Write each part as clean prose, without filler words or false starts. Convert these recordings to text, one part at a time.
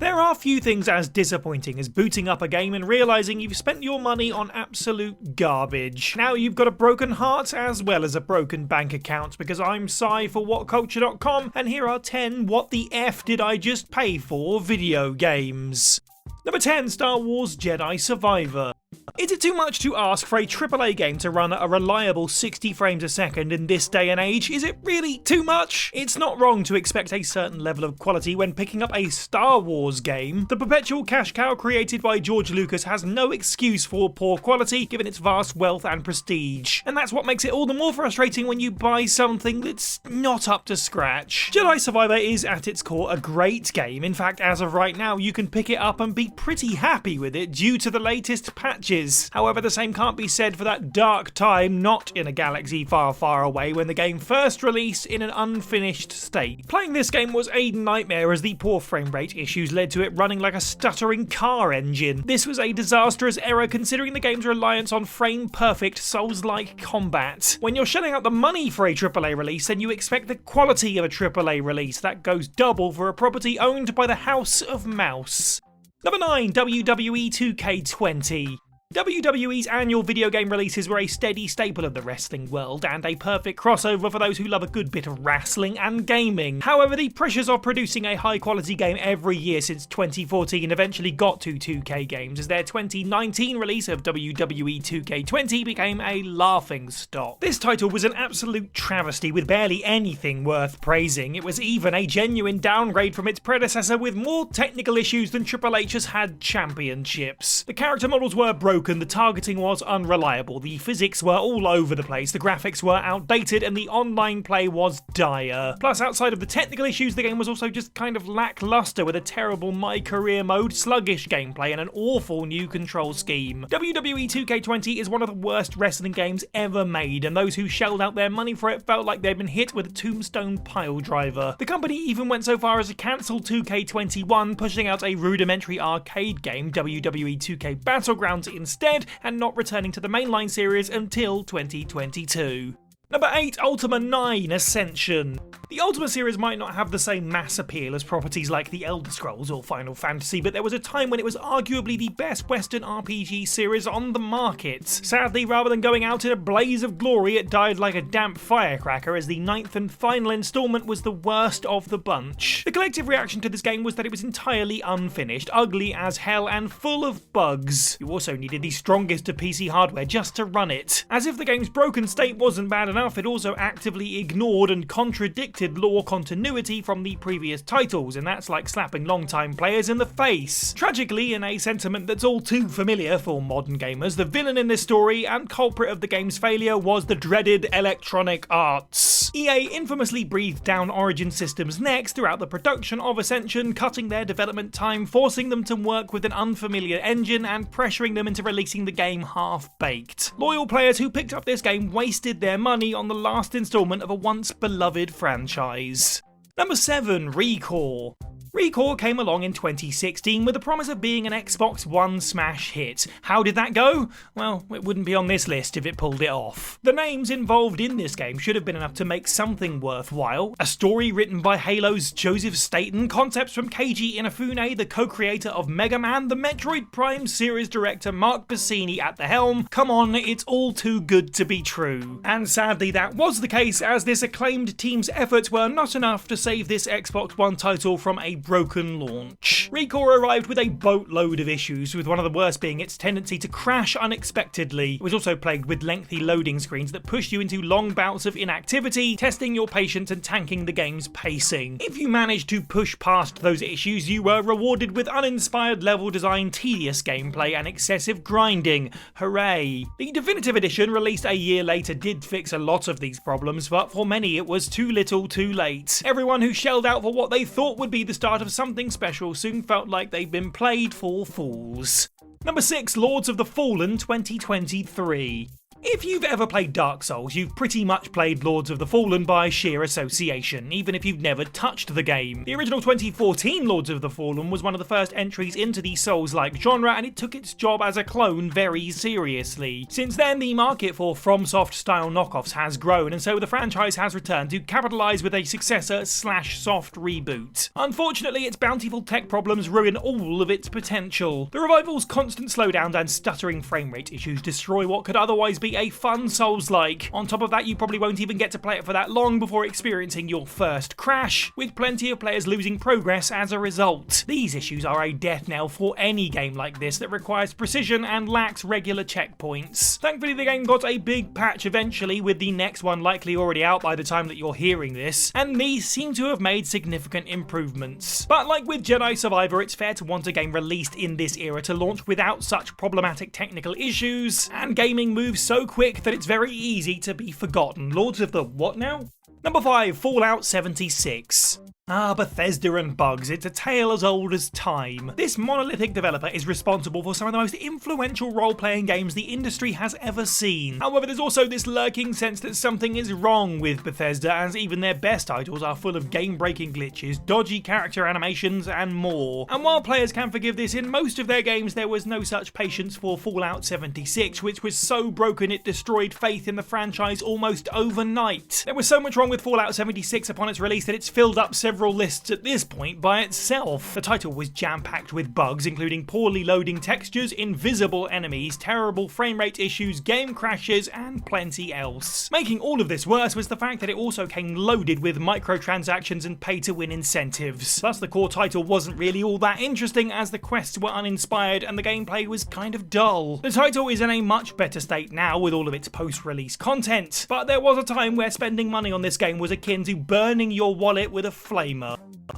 There are few things as disappointing as booting up a game and realising you've spent your money on absolute garbage. Now you've got a broken heart as well as a broken bank account, because I'm Sai for WhatCulture.com, and here are 10 what the F did I just pay for video games. Number 10, Star Wars Jedi Survivor. Is it too much to ask for a AAA game to run at a reliable 60 frames a second in this day and age? Is it really too much? It's not wrong to expect a certain level of quality when picking up a Star Wars game. The perpetual cash cow created by George Lucas has no excuse for poor quality given its vast wealth and prestige. And that's what makes it all the more frustrating when you buy something that's not up to scratch. Jedi Survivor is at its core a great game. In fact, as of right now, you can pick it up and be pretty happy with it due to the latest patches. However, the same can't be said for that dark time not in a galaxy far, far away when the game first released in an unfinished state. Playing this game was a nightmare as the poor frame rate issues led to it running like a stuttering car engine. This was a disastrous error considering the game's reliance on frame-perfect Souls-like combat. When you're shelling out the money for a AAA release, then you expect the quality of a AAA release. That goes double for a property owned by the House of Mouse. Number 9, WWE 2K20. WWE's annual video game releases were a steady staple of the wrestling world and a perfect crossover for those who love a good bit of wrestling and gaming. However, the pressures of producing a high-quality game every year since 2014 eventually got to 2K Games as their 2019 release of WWE 2K20 became a laughingstock. This title was an absolute travesty with barely anything worth praising. It was even a genuine downgrade from its predecessor with more technical issues than Triple H has had championships. The character models were broken, the targeting was unreliable, the physics were all over the place, the graphics were outdated, and the online play was dire. Plus, outside of the technical issues, the game was also just kind of lackluster with a terrible My Career mode, sluggish gameplay, and an awful new control scheme. WWE 2K20 is one of the worst wrestling games ever made, and those who shelled out their money for it felt like they'd been hit with a tombstone pile driver. The company even went so far as to cancel 2K21, pushing out a rudimentary arcade game, WWE 2K Battlegrounds, instead, and not returning to the mainline series until 2022. Number 8, Ultima 9 Ascension. The Ultima series might not have the same mass appeal as properties like The Elder Scrolls or Final Fantasy, but there was a time when it was arguably the best Western RPG series on the market. Sadly, rather than going out in a blaze of glory, it died like a damp firecracker as the 9th and final installment was the worst of the bunch. The collective reaction to this game was that it was entirely unfinished, ugly as hell, and full of bugs. You also needed the strongest of PC hardware just to run it. As if the game's broken state wasn't bad enough, it also actively ignored and contradicted lore continuity from the previous titles, and that's like slapping long-time players in the face. Tragically, in a sentiment that's all too familiar for modern gamers, the villain in this story and culprit of the game's failure was the dreaded Electronic Arts. EA infamously breathed down Origin Systems' necks throughout the production of Ascension, cutting their development time, forcing them to work with an unfamiliar engine, and pressuring them into releasing the game half-baked. Loyal players who picked up this game wasted their money on the last installment of a once-beloved franchise. Number 7, Reco. Reco came along in 2016 with the promise of being an Xbox One smash hit. How did that go? Well, it wouldn't be on this list if it pulled it off. The names involved in this game should have been enough to make something worthwhile. A story written by Halo's Joseph Staten, concepts from Keiji Inafune, the co-creator of Mega Man, the Metroid Prime series director Mark Bassini at the helm. Come on, it's all too good to be true. And sadly that was the case, as this acclaimed team's efforts were not enough to save this Xbox One title from a broken launch. Reco arrived with a boatload of issues, with one of the worst being its tendency to crash unexpectedly. It was also plagued with lengthy loading screens that pushed you into long bouts of inactivity, testing your patience and tanking the game's pacing. If you managed to push past those issues, you were rewarded with uninspired level design, tedious gameplay, and excessive grinding. Hooray! The Definitive Edition, released a year later, did fix a lot of these problems, but for many it was too little too late. Everyone who shelled out for what they thought would be the start of something special soon felt like they'd been played for fools. Number 6, Lords of the Fallen 2023. If you've ever played Dark Souls, you've pretty much played Lords of the Fallen by sheer association, even if you've never touched the game. The original 2014 Lords of the Fallen was one of the first entries into the Souls-like genre, and it took its job as a clone very seriously. Since then, the market for FromSoft-style knockoffs has grown, and so the franchise has returned to capitalise with a successor/soft reboot. Unfortunately, its bountiful tech problems ruin all of its potential. The revival's constant slowdowns and stuttering frame rate issues destroy what could otherwise be a fun Souls-like. On top of that, you probably won't even get to play it for that long before experiencing your first crash, with plenty of players losing progress as a result. These issues are a death knell for any game like this that requires precision and lacks regular checkpoints. Thankfully, the game got a big patch eventually, with the next one likely already out by the time that you're hearing this, and these seem to have made significant improvements. But like with Jedi Survivor, it's fair to want a game released in this era to launch without such problematic technical issues, and gaming moves so quick that it's very easy to be forgotten. Lords of the what now? Number 5, Fallout 76. Bethesda and bugs, it's a tale as old as time. This monolithic developer is responsible for some of the most influential role-playing games the industry has ever seen. However, there's also this lurking sense that something is wrong with Bethesda, as even their best titles are full of game-breaking glitches, dodgy character animations, and more. And while players can forgive this, in most of their games there was no such patience for Fallout 76, which was so broken it destroyed faith in the franchise almost overnight. There was so much wrong with Fallout 76 upon its release that it's filled up several lists at this point by itself. The title was jam-packed with bugs, including poorly loading textures, invisible enemies, terrible frame rate issues, game crashes, and plenty else. Making all of this worse was the fact that it also came loaded with microtransactions and pay-to-win incentives. Plus, the core title wasn't really all that interesting, as the quests were uninspired and the gameplay was kind of dull. The title is in a much better state now with all of its post-release content, but there was a time where spending money on this game was akin to burning your wallet with a flamer.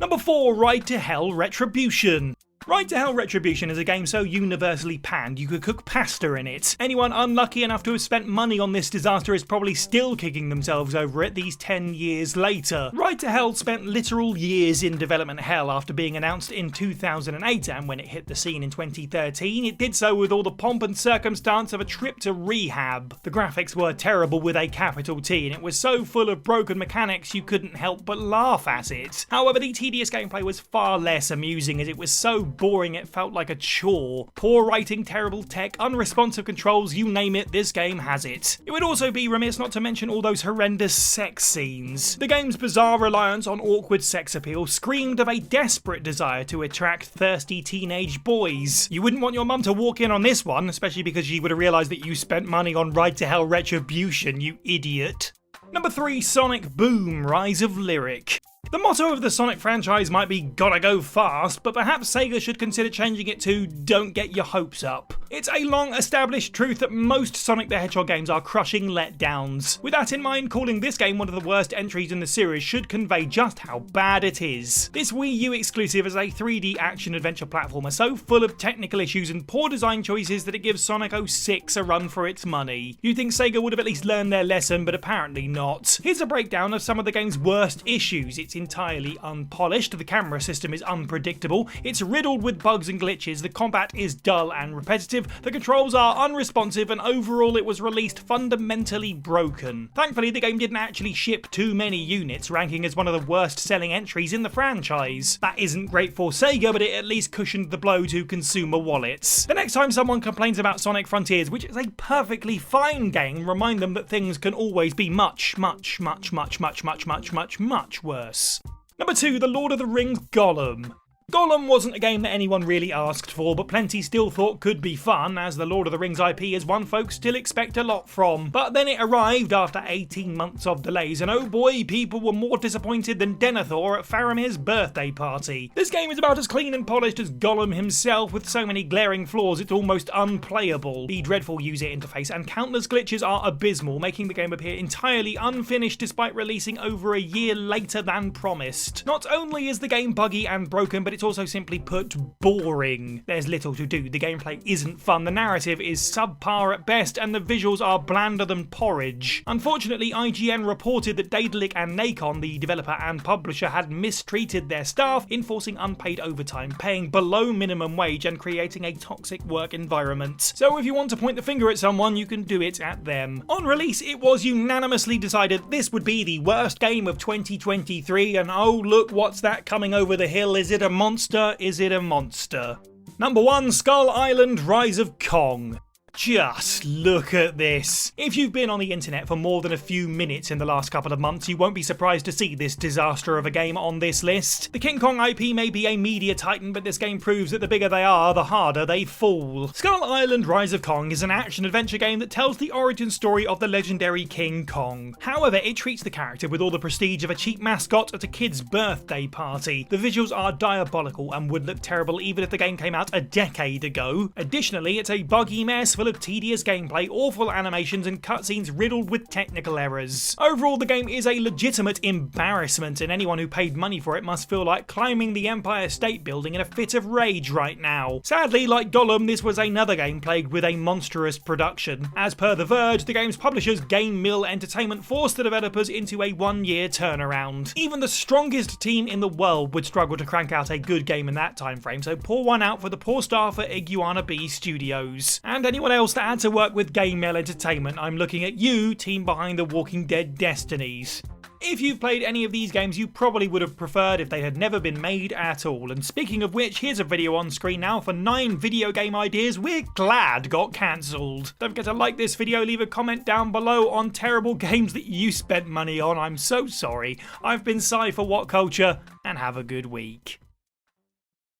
Number 4, Ride to Hell Retribution. Ride to Hell Retribution is a game so universally panned you could cook pasta in it. Anyone unlucky enough to have spent money on this disaster is probably still kicking themselves over it these 10 years later. Ride to Hell spent literal years in development hell after being announced in 2008, and when it hit the scene in 2013, it did so with all the pomp and circumstance of a trip to rehab. The graphics were terrible with a capital T, and it was so full of broken mechanics you couldn't help but laugh at it. However, the tedious gameplay was far less amusing, as it was so boring it felt like a chore. Poor writing, terrible tech, unresponsive controls, you name it, this game has it. It would also be remiss not to mention all those horrendous sex scenes. The game's bizarre reliance on awkward sex appeal screamed of a desperate desire to attract thirsty teenage boys. You wouldn't want your mum to walk in on this one, especially because she would have realised that you spent money on Ride to Hell Retribution, you idiot. Number 3, Sonic Boom, Rise of Lyric. The motto of the Sonic franchise might be "gotta go fast," but perhaps Sega should consider changing it to "don't get your hopes up." It's a long established truth that most Sonic the Hedgehog games are crushing letdowns. With that in mind, calling this game one of the worst entries in the series should convey just how bad it is. This Wii U exclusive is a 3D action-adventure platformer so full of technical issues and poor design choices that it gives Sonic 06 a run for its money. You'd think Sega would have at least learned their lesson, but apparently not. Here's a breakdown of some of the game's worst issues. It's entirely unpolished, the camera system is unpredictable, it's riddled with bugs and glitches, the combat is dull and repetitive, the controls are unresponsive, and overall it was released fundamentally broken. Thankfully, the game didn't actually ship too many units, ranking as one of the worst selling entries in the franchise. That isn't great for Sega, but it at least cushioned the blow to consumer wallets. The next time someone complains about Sonic Frontiers, which is a perfectly fine game, remind them that things can always be much worse. Number 2, The Lord of the Rings Gollum. Gollum wasn't a game that anyone really asked for, but plenty still thought could be fun, as the Lord of the Rings IP is one folks still expect a lot from. But then it arrived after 18 months of delays, and oh boy, people were more disappointed than Denethor at Faramir's birthday party. This game is about as clean and polished as Gollum himself, with so many glaring flaws it's almost unplayable. The dreadful user interface and countless glitches are abysmal, making the game appear entirely unfinished despite releasing over a year later than promised. Not only is the game buggy and broken, but it's also simply put boring. There's little to do, the gameplay isn't fun, the narrative is subpar at best, and the visuals are blander than porridge. Unfortunately, IGN reported that Daedalic and Nacon, the developer and publisher, had mistreated their staff, enforcing unpaid overtime, paying below minimum wage, and creating a toxic work environment. So if you want to point the finger at someone, you can do it at them. On release, it was unanimously decided this would be the worst game of 2023, and oh look, what's that coming over the hill? Is it a monster? Is it a monster? Number 1, Skull Island: Rise of Kong. Just look at this. If you've been on the internet for more than a few minutes in the last couple of months, you won't be surprised to see this disaster of a game on this list. The King Kong IP may be a media titan, but this game proves that the bigger they are, the harder they fall. Skull Island: Rise of Kong is an action-adventure game that tells the origin story of the legendary King Kong. However, it treats the character with all the prestige of a cheap mascot at a kid's birthday party. The visuals are diabolical and would look terrible even if the game came out a decade ago. Additionally, it's a buggy mess full of tedious gameplay, awful animations, and cutscenes riddled with technical errors. Overall, the game is a legitimate embarrassment, and anyone who paid money for it must feel like climbing the Empire State Building in a fit of rage right now. Sadly, like Gollum, this was another game plagued with a monstrous production. As per The Verge, the game's publishers, Game Mill Entertainment, forced the developers into a 1-year turnaround. Even the strongest team in the world would struggle to crank out a good game in that time frame, so pour one out for the poor staff at Iguana B Studios. And anyone else that had to work with Game Mill Entertainment, I'm looking at you, team behind the Walking Dead Destinies. If you've played any of these games, you probably would have preferred if they had never been made at all. And speaking of which, here's a video on screen now for 9 video game ideas we're glad got cancelled. Don't forget to like this video, leave a comment down below on terrible games that you spent money on. I'm so sorry. I've been Cy for WhatCulture, and have a good week.